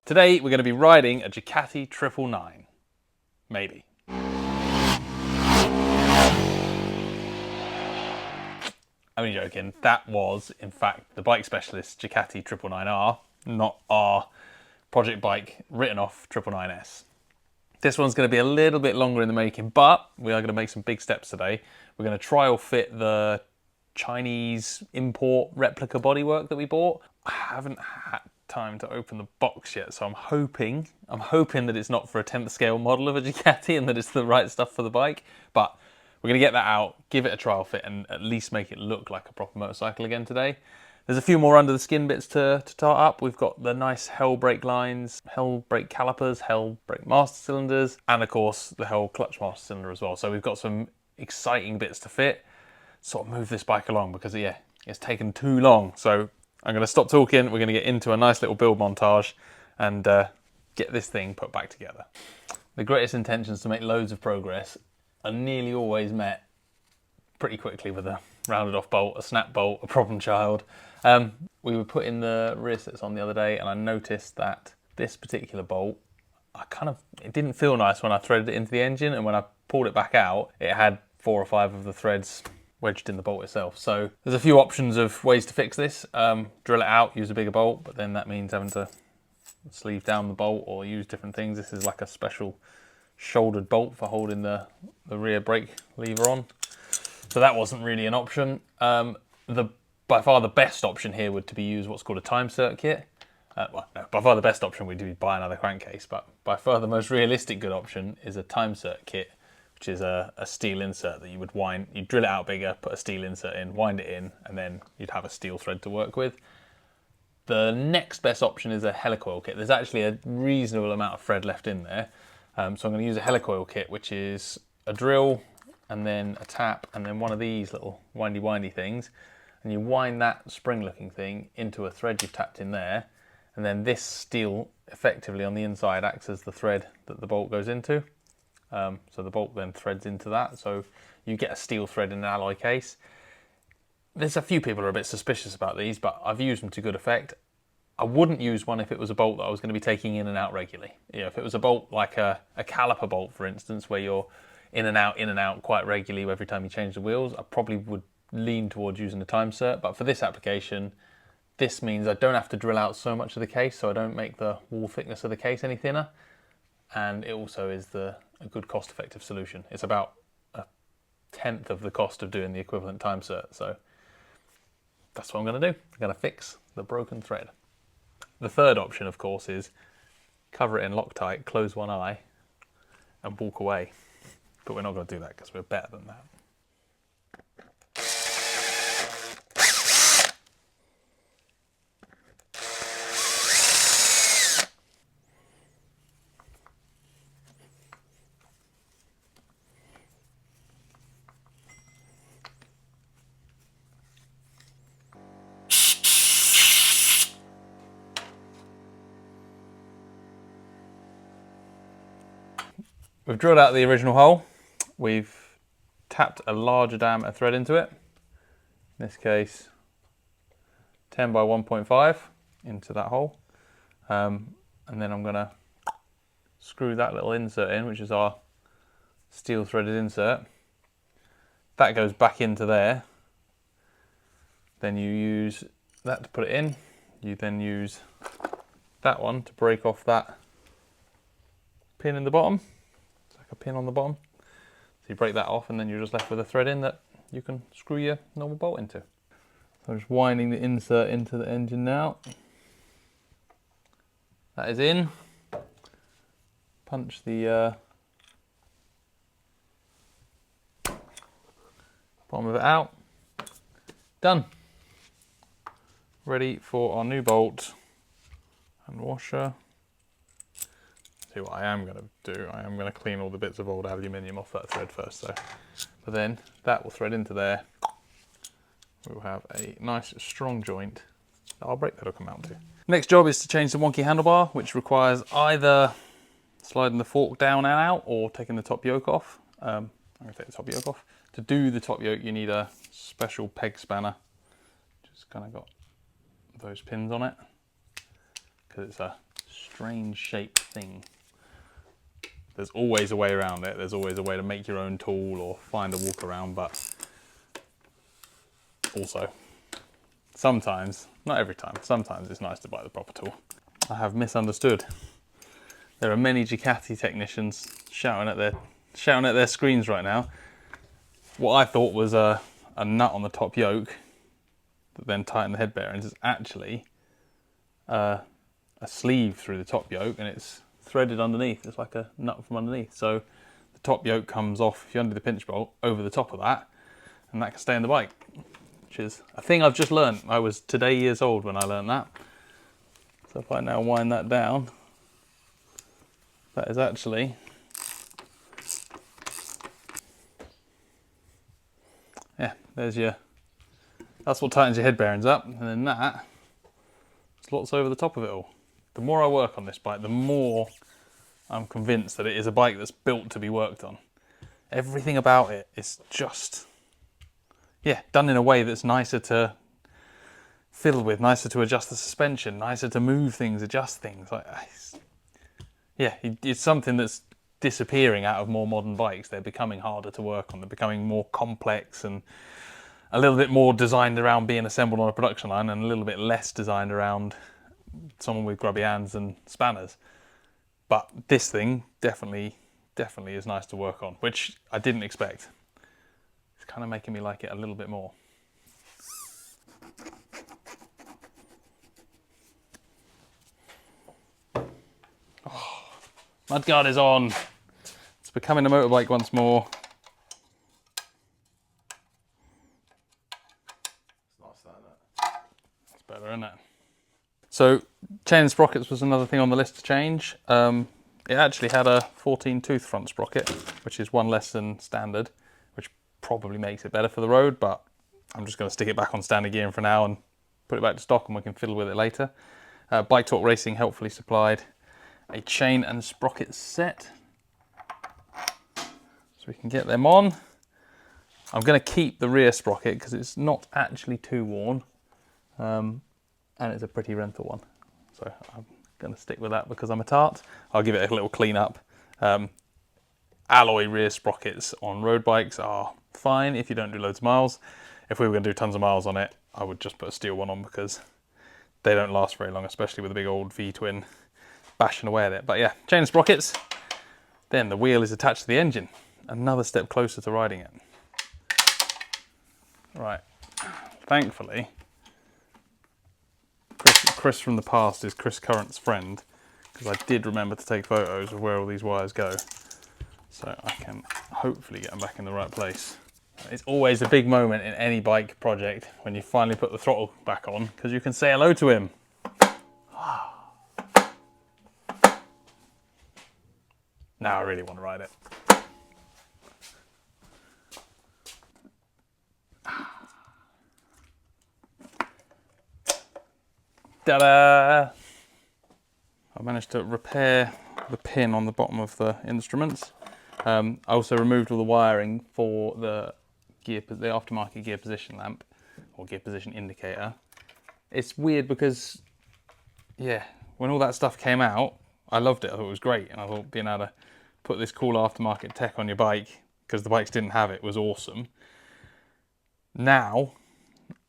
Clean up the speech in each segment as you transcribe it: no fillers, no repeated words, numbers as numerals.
Today we're going to be riding a DUCATI 999. Maybe. I'm only joking. That was, in fact, the bike specialist DUCATI 999R, not our project bike written off 999s. This one's going to be a little bit longer in the making, but we are going to make some big steps today. We're going to trial fit the Chinese import replica bodywork that we bought. I haven't had time to open the box yet, so I'm hoping that it's not for a 10th scale model of a DUCATI and that it's the right stuff for the bike. But we're going to get that out, give it a trial fit, and at least make it look like a proper motorcycle again today. There's a few more under the skin bits to tart up. We've got the nice Hel brake lines, Hel brake calipers, Hel brake master cylinders, and of course the Hel clutch master cylinder as well. So we've got some exciting bits to fit. Sort of move this bike along because yeah, it's taken too long. So I'm going to stop talking. We're going to get into a nice little build montage and get this thing put back together. The greatest intentions to make loads of progress are nearly always met pretty quickly with a rounded off bolt, a snap bolt, a problem child. We were putting the rear sets on the other day and I noticed that this particular bolt, it didn't feel nice when I threaded it into the engine, and when I pulled it back out, it had 4 or 5 of the threads wedged in the bolt itself. So there's a few options of ways to fix this. Drill it out, use a bigger bolt, but then that means having to sleeve down the bolt or use different things. This is like a special shouldered bolt for holding the rear brake lever on. So that wasn't really an option. By far the best option here would to be use what's called a time circuit. By far the best option would be buy another crankcase, but by far the most realistic good option is a time circuit, which is a steel insert that you would wind. You'd drill it out bigger, put a steel insert in, wind it in, and then you'd have a steel thread to work with. The next best option is a helicoil kit. There's actually a reasonable amount of thread left in there. So I'm going to use a helicoil kit, which is a drill and then a tap and then one of these little windy things. And you wind that spring looking thing into a thread you've tapped in there. And then this steel effectively on the inside acts as the thread that the bolt goes into. So the bolt then threads into that. So you get a steel thread in an alloy case. There's a few people who are a bit suspicious about these, but I've used them to good effect. I wouldn't use one if it was a bolt that I was going to be taking in and out regularly. You know, if it was a bolt like a caliper bolt, for instance, where you're in and out quite regularly every time you change the wheels, I probably would lean towards using a time cert. But for this application, this means I don't have to drill out so much of the case, so I don't make the wall thickness of the case any thinner. And it also is a good cost-effective solution. It's about 1/10 of the cost of doing the equivalent time cert. So that's what I'm going to do. I'm going to fix the broken thread. The third option, of course, is cover it in Loctite, close one eye, and walk away. But we're not going to do that because we're better than that. We've drilled out the original hole. We've tapped a larger diameter thread into it. In this case, 10 by 1.5 into that hole. And then I'm gonna screw that little insert in, which is our steel threaded insert. That goes back into there. Then you use that to put it in. You then use that one to break off that pin in the bottom. A pin on the bottom. So you break that off and then you're just left with a thread in that you can screw your normal bolt into. So I'm just winding the insert into the engine now. That is in. Punch the bottom of it out. Done. Ready for our new bolt and washer. See what I am going to do, I am going to clean all the bits of old aluminium off that thread first though. But then that will thread into there. We'll have a nice strong joint that our brake pedal can mount to. Next job is to change the wonky handlebar, which requires either sliding the fork down and out or taking the top yoke off. I'm going to take the top yoke off. To do the top yoke you need a special peg spanner. Just kind of got those pins on it because it's a strange shaped thing. There's always a way around it. There's always a way to make your own tool or find a walk around, but also sometimes, not every time, sometimes it's nice to buy the proper tool. I have misunderstood. There are many Ducati technicians shouting at their screens right now. What I thought was a nut on the top yoke that then tightened the head bearings is actually a sleeve through the top yoke, and it's threaded underneath. It's like a nut from underneath. So the top yoke comes off if you undo the pinch bolt over the top of that, and that can stay in the bike, which is a thing I've just learned. I was today years old when I learned that. So if I now wind that down, that is actually that's what tightens your head bearings up, and then that slots over the top of it all. The more I work on this bike, the more I'm convinced that it is a bike that's built to be worked on. Everything about it is just, yeah, done in a way that's nicer to fiddle with, nicer to adjust the suspension, nicer to move things, adjust things. Yeah, it's something that's disappearing out of more modern bikes. They're becoming harder to work on. They're becoming more complex and a little bit more designed around being assembled on a production line, and a little bit less designed around someone with grubby hands and spanners. But this thing definitely is nice to work on, which I didn't expect. It's kind of making me like it a little bit more. Oh, mudguard is on. It's becoming a motorbike once more. It's better, isn't it? So chain and sprockets was another thing on the list to change. It actually had a 14 tooth front sprocket, which is one less than standard, which probably makes it better for the road, but I'm just going to stick it back on standard gearing for now and put it back to stock, and we can fiddle with it later. Bike Talk Racing helpfully supplied a chain and sprocket set, so we can get them on. I'm going to keep the rear sprocket because it's not actually too worn, and it's a pretty rental one, so I'm going to stick with that because I'm a tart. I'll give it a little clean up. Alloy rear sprockets on road bikes are fine if you don't do loads of miles. If we were going to do tons of miles on it, I would just put a steel one on because they don't last very long, especially with a big old V-twin bashing away at it. But yeah, chain and sprockets. Then the wheel is attached to the engine. Another step closer to riding it. Right, thankfully, Chris from the past is Chris Current's friend, because I did remember to take photos of where all these wires go, so I can hopefully get them back in the right place. It's always a big moment in any bike project when you finally put the throttle back on, because you can say hello to him. Now I really want to ride it. Ta-da! I managed to repair the pin on the bottom of the instruments. I also removed all the wiring for the aftermarket gear position lamp, or gear position indicator. It's weird because, yeah, when all that stuff came out, I loved it. I thought it was great, and I thought being able to put this cool aftermarket tech on your bike, because the bikes didn't have it, was awesome. Now,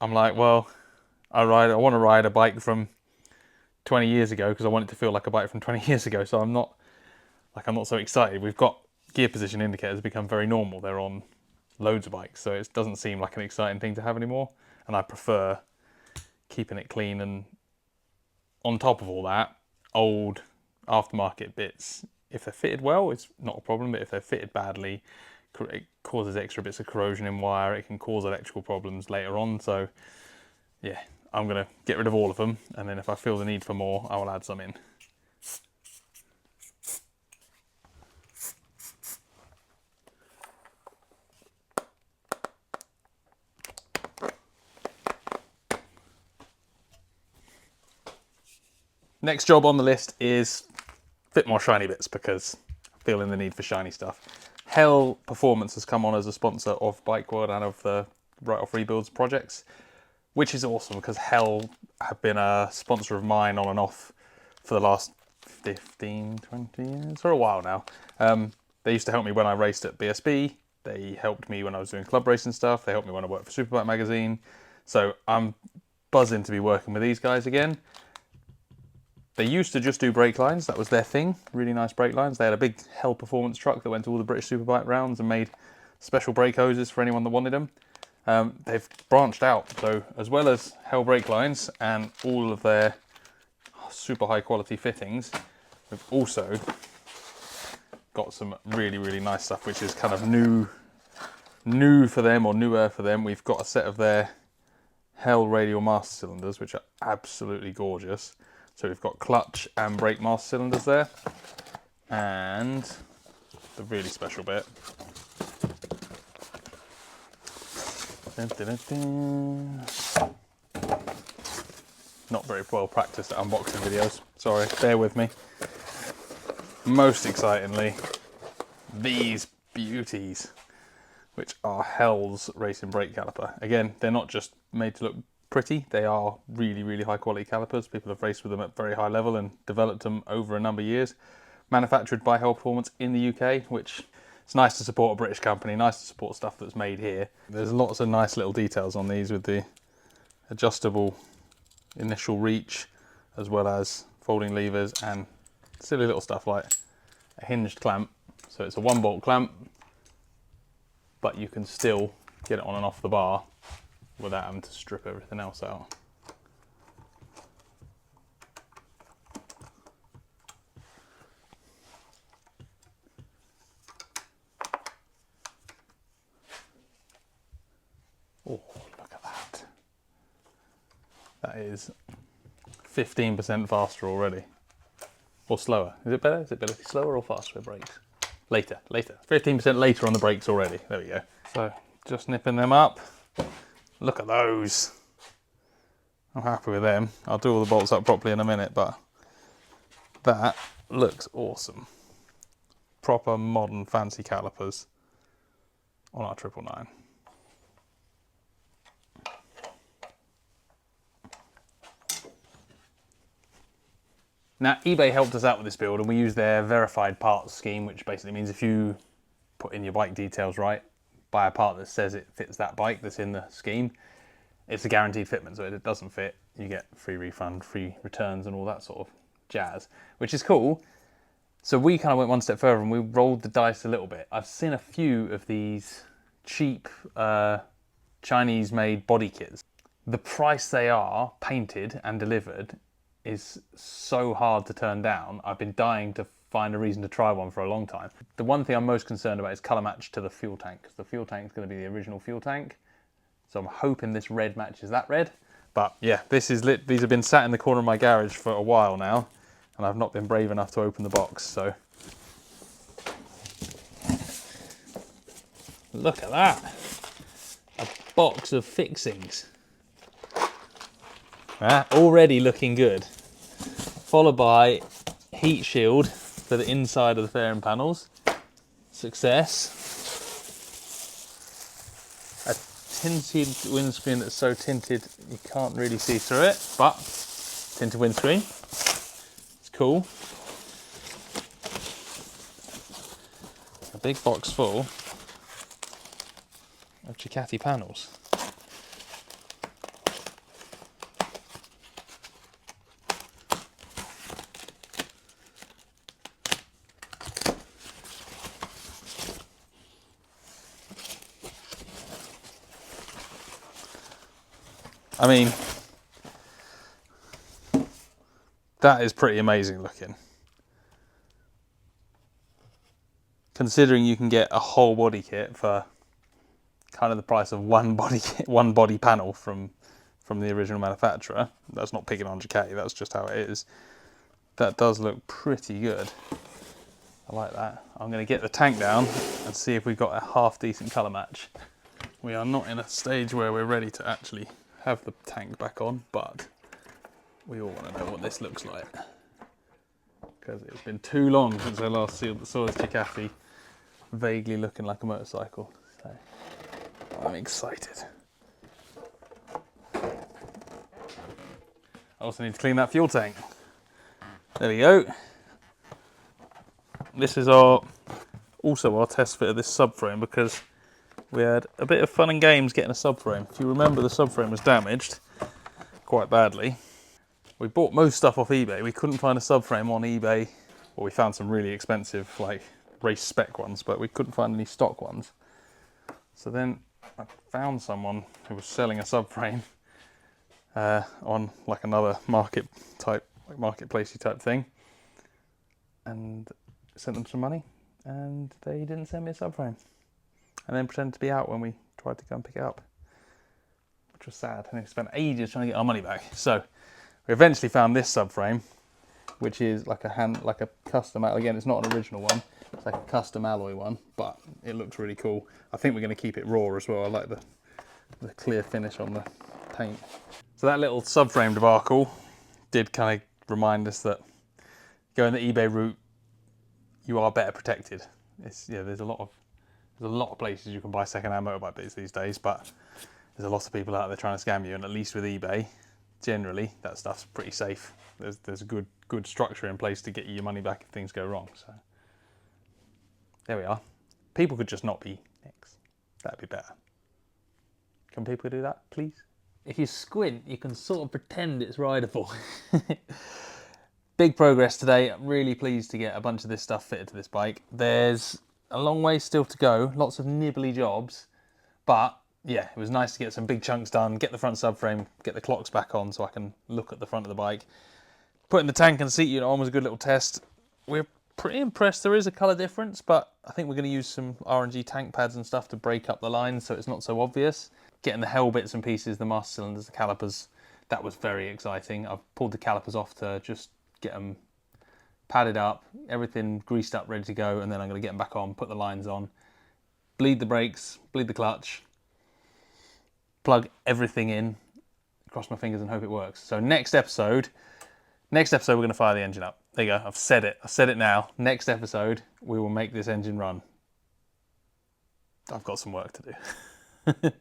I'm like, well, I want to ride a bike from 20 years ago because I want it to feel like a bike from 20 years ago. So I'm not so excited. We've got gear position indicators become very normal. They're on loads of bikes, so it doesn't seem like an exciting thing to have anymore. And I prefer keeping it clean, and on top of all that, old aftermarket bits, if they're fitted well, it's not a problem, but if they're fitted badly, it causes extra bits of corrosion in wire. It can cause electrical problems later on. So yeah, I'm going to get rid of all of them, and then if I feel the need for more, I will add some in. Next job on the list is a bit more shiny bits, because I'm feeling the need for shiny stuff. Hel Performance has come on as a sponsor of Bike World and of the Write Off Rebuilds projects, which is awesome because Hel have been a sponsor of mine on and off for the last 15, 20 years, for a while now. They used to help me when I raced at BSB. They helped me when I was doing club racing stuff. They helped me when I worked for Superbike magazine. So I'm buzzing to be working with these guys again. They used to just do brake lines. That was their thing. Really nice brake lines. They had a big Hel Performance truck that went to all the British Superbike rounds and made special brake hoses for anyone that wanted them. They've branched out. So as well as Hel brake lines and all of their super high quality fittings, we've also got some really, really nice stuff, which is kind of new for them, or newer for them. We've got a set of their Hel radial master cylinders, which are absolutely gorgeous. So we've got clutch and brake master cylinders there. And the really special bit. Dun, dun, dun, dun. Not very well practiced at unboxing videos. Sorry, bear with me. Most excitingly, these beauties, which are Hel's racing brake caliper. Again, they're not just made to look pretty, they are really, really high quality calipers. People have raced with them at very high level and developed them over a number of years. Manufactured by Hel Performance in the UK, which it's nice to support a British company, nice to support stuff that's made here. There's lots of nice little details on these with the adjustable initial reach, as well as folding levers and silly little stuff like a hinged clamp. So it's a 1-bolt clamp, but you can still get it on and off the bar without having to strip everything else out. Oh, look at that. That is 15% faster already. Or slower. Is it better? Is it better slower or faster with brakes? Later. 15% later on the brakes already. There we go. So, just nipping them up. Look at those. I'm happy with them. I'll do all the bolts up properly in a minute, but that looks awesome. Proper modern fancy calipers on our 999. Now, eBay helped us out with this build, and we use their verified parts scheme, which basically means if you put in your bike details right, buy a part that says it fits that bike that's in the scheme, it's a guaranteed fitment. So if it doesn't fit, you get free refund, free returns, and all that sort of jazz, which is cool. So we kind of went one step further and we rolled the dice a little bit. I've seen a few of these cheap Chinese-made body kits. The price they are painted and delivered is so hard to turn down. I've been dying to find a reason to try one for a long time. The one thing I'm most concerned about is colour match to the fuel tank, because the fuel tank is going to be the original fuel tank. So I'm hoping this red matches that red. But yeah, this is lit. These have been sat in the corner of my garage for a while now, and I've not been brave enough to open the box. So look at that, a box of fixings. Already looking good. Followed by heat shield for the inside of the fairing panels. Success. A tinted windscreen that's so tinted you can't really see through it, but tinted windscreen. It's cool. A big box full of DUCATI panels. I mean, that is pretty amazing looking. Considering you can get a whole body kit for kind of the price of one body panel from the original manufacturer. That's not picking on DUCATI, that's just how it is. That does look pretty good. I like that. I'm going to get the tank down and see if we've got a half decent colour match. We are not in a stage where we're ready to actually have the tank back on, but we all want to know what this looks like, because it's been too long since I last saw this DUCATI vaguely looking like a motorcycle. So I'm excited. I also need to clean that fuel tank. There we go. this is also our test fit of this subframe, because we had a bit of fun and games getting a subframe. If you remember, the subframe was damaged quite badly. We bought most stuff off eBay. We couldn't find a subframe on eBay. Well, we found some really expensive, like, race spec ones, but we couldn't find any stock ones. So then I found someone who was selling a subframe on like another marketplacey type thing, and sent them some money, and they didn't send me a subframe, and then pretended to be out when we tried to go and pick it up, which was sad. And we spent ages trying to get our money back. So we eventually found this subframe, which is like a custom. Again, it's not an original one. It's like a custom alloy one, but it looks really cool. I think we're going to keep it raw as well. I like the clear finish on the paint. So that little subframe debacle did kind of remind us that going the eBay route, you are better protected. There's a lot of places you can buy second-hand motorbike bits these days, but there's a lot of people out there trying to scam you, and at least with eBay, generally that stuff's pretty safe. There's a good structure in place to get you your money back if things go wrong. So there we are. People could just not be nicks. That'd be better. Can people do that, please? If you squint, you can sort of pretend it's rideable. Big progress today. I'm really pleased to get a bunch of this stuff fitted to this bike. There's a long way still to go, lots of nibbly jobs, but yeah, it was nice to get some big chunks done, get the front subframe, get the clocks back on so I can look at the front of the bike. Putting the tank and seat unit on was a good little test. We're pretty impressed. There is a colour difference, but I think we're going to use some R&G tank pads and stuff to break up the lines so it's not so obvious. Getting the Hel bits and pieces, the master cylinders, the calipers, that was very exciting. I've pulled the calipers off to just get them padded up, everything greased up, ready to go, and then I'm going to get them back on, put the lines on, bleed the brakes, bleed the clutch, plug everything in, cross my fingers and hope it works. So next episode we're going to fire the engine up. There you go, I've said it now. Next episode we will make this engine run. I've got some work to do.